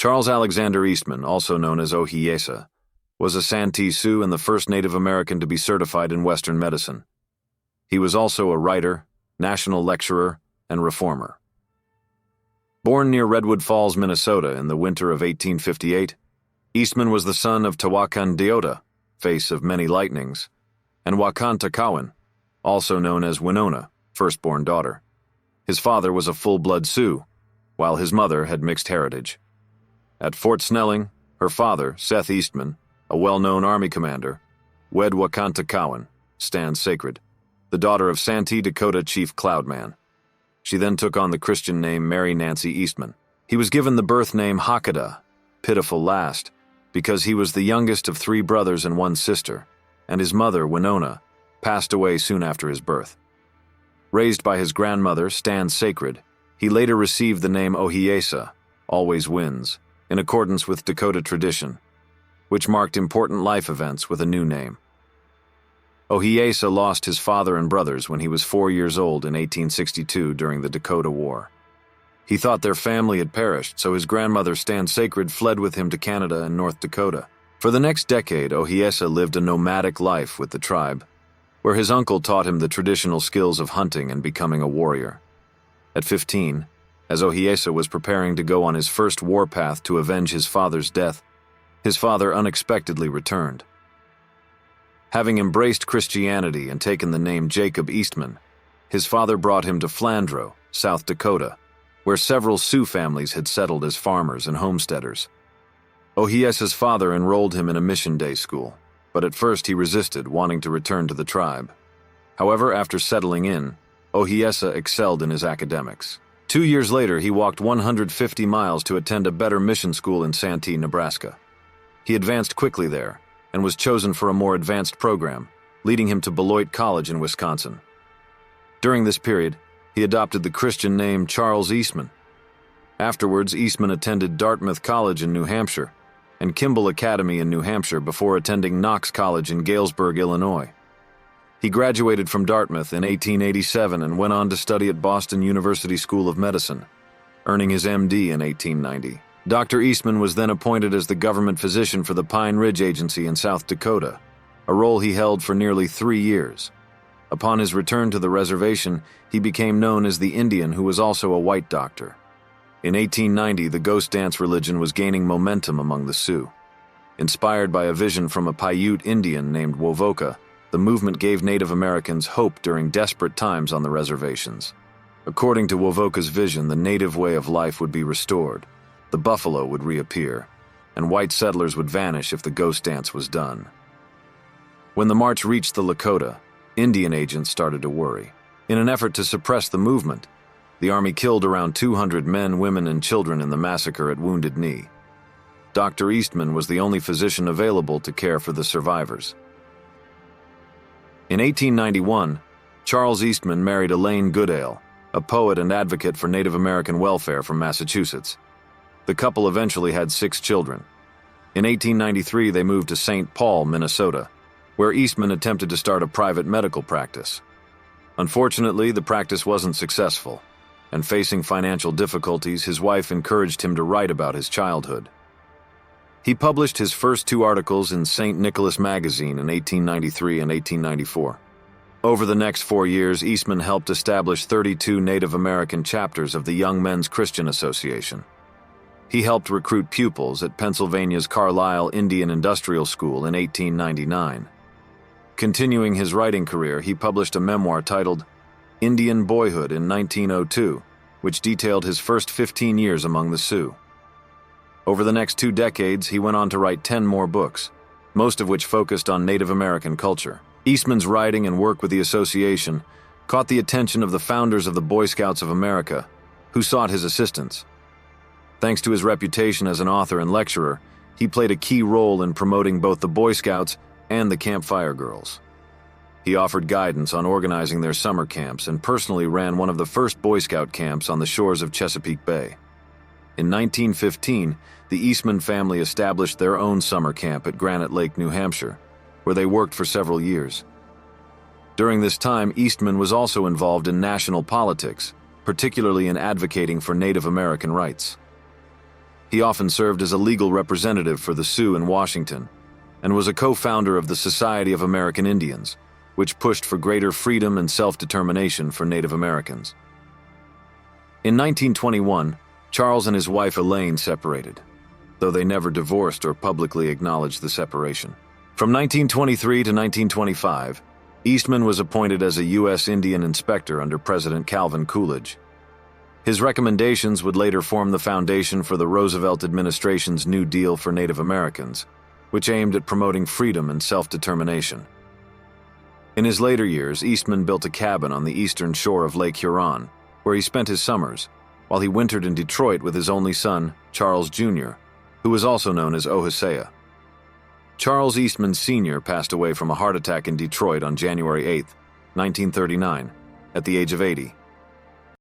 Charles Alexander Eastman, also known as Ohiyesa, was a Santee Sioux and the first Native American to be certified in Western medicine. He was also a writer, national lecturer, and reformer. Born near Redwood Falls, Minnesota in the winter of 1858, Eastman was the son of Tawakan Deota, face of many lightnings, and Wakan Takawan, also known as Winona, firstborn daughter. His father was a full-blood Sioux, while his mother had mixed heritage. At Fort Snelling, her father, Seth Eastman, a well-known Army commander, wed Wakan Takawan, stands sacred, the daughter of Santee Dakota Chief Cloudman. She then took on the Christian name Mary Nancy Eastman. He was given the birth name Hakada, pitiful last, because he was the youngest of 3 brothers and 1 sister, and his mother, Winona, passed away soon after his birth. Raised by his grandmother, Stan Sacred, he later received the name Ohiyesa, always wins, in accordance with Dakota tradition, which marked important life events with a new name. Ohiyesa lost his father and brothers when he was 4 years old in 1862 during the Dakota War. He thought their family had perished, so his grandmother, Stan Sacred, fled with him to Canada and North Dakota. For the next decade, Ohiyesa lived a nomadic life with the tribe, where his uncle taught him the traditional skills of hunting and becoming a warrior. At 15, as Ohiyesa was preparing to go on his first warpath to avenge his father's death, his father unexpectedly returned. Having embraced Christianity and taken the name Jacob Eastman, his father brought him to Flandreau, South Dakota, where several Sioux families had settled as farmers and homesteaders. Ohiesa's father enrolled him in a mission day school, but at first he resisted, wanting to return to the tribe. However, after settling in, Ohiyesa excelled in his academics. 2 years later, he walked 150 miles to attend a better mission school in Santee, Nebraska. He advanced quickly there, and was chosen for a more advanced program, leading him to Beloit College in Wisconsin. During this period, he adopted the Christian name Charles Eastman. Afterwards, Eastman attended Dartmouth College in New Hampshire and Kimball Academy in New Hampshire before attending Knox College in Galesburg, Illinois. He graduated from Dartmouth in 1887 and went on to study at Boston University School of Medicine, earning his MD in 1890. Dr. Eastman was then appointed as the government physician for the Pine Ridge Agency in South Dakota, a role he held for nearly 3 years. Upon his return to the reservation, he became known as the Indian who was also a white doctor. In 1890, the ghost dance religion was gaining momentum among the Sioux. Inspired by a vision from a Paiute Indian named Wovoka, the movement gave Native Americans hope during desperate times on the reservations. According to Wovoka's vision, the native way of life would be restored, the buffalo would reappear, and white settlers would vanish if the ghost dance was done. When the march reached the Lakota, Indian agents started to worry. In an effort to suppress the movement, the Army killed around 200 men, women, and children in the massacre at Wounded Knee. Dr. Eastman was the only physician available to care for the survivors. In 1891, Charles Eastman married Elaine Goodale, a poet and advocate for Native American welfare from Massachusetts. The couple eventually had 6 children. In 1893, they moved to St. Paul, Minnesota, where Eastman attempted to start a private medical practice. Unfortunately, the practice wasn't successful, and facing financial difficulties, his wife encouraged him to write about his childhood. He published his first 2 articles in St. Nicholas Magazine in 1893 and 1894. Over the next 4 years, Eastman helped establish 32 Native American chapters of the Young Men's Christian Association. He helped recruit pupils at Pennsylvania's Carlisle Indian Industrial School in 1899. Continuing his writing career, he published a memoir titled Indian Boyhood in 1902, which detailed his first 15 years among the Sioux. Over the next 2 decades, he went on to write 10 more books, most of which focused on Native American culture. Eastman's writing and work with the association caught the attention of the founders of the Boy Scouts of America, who sought his assistance. Thanks to his reputation as an author and lecturer, he played a key role in promoting both the Boy Scouts and the Camp Fire Girls. He offered guidance on organizing their summer camps and personally ran one of the first Boy Scout camps on the shores of Chesapeake Bay. In 1915, the Eastman family established their own summer camp at Granite Lake, New Hampshire, where they worked for several years. During this time, Eastman was also involved in national politics, particularly in advocating for Native American rights. He often served as a legal representative for the Sioux in Washington and was a co-founder of the Society of American Indians, which pushed for greater freedom and self-determination for Native Americans. In 1921, Charles and his wife Elaine separated, though they never divorced or publicly acknowledged the separation. From 1923 to 1925, Eastman was appointed as a U.S. Indian inspector under President Calvin Coolidge. His recommendations would later form the foundation for the Roosevelt administration's New Deal for Native Americans, which aimed at promoting freedom and self-determination. In his later years, Eastman built a cabin on the eastern shore of Lake Huron, where he spent his summers, while he wintered in Detroit with his only son, Charles Jr., who was also known as Ohiyesa. Charles Eastman Sr. passed away from a heart attack in Detroit on January 8, 1939, at the age of 80.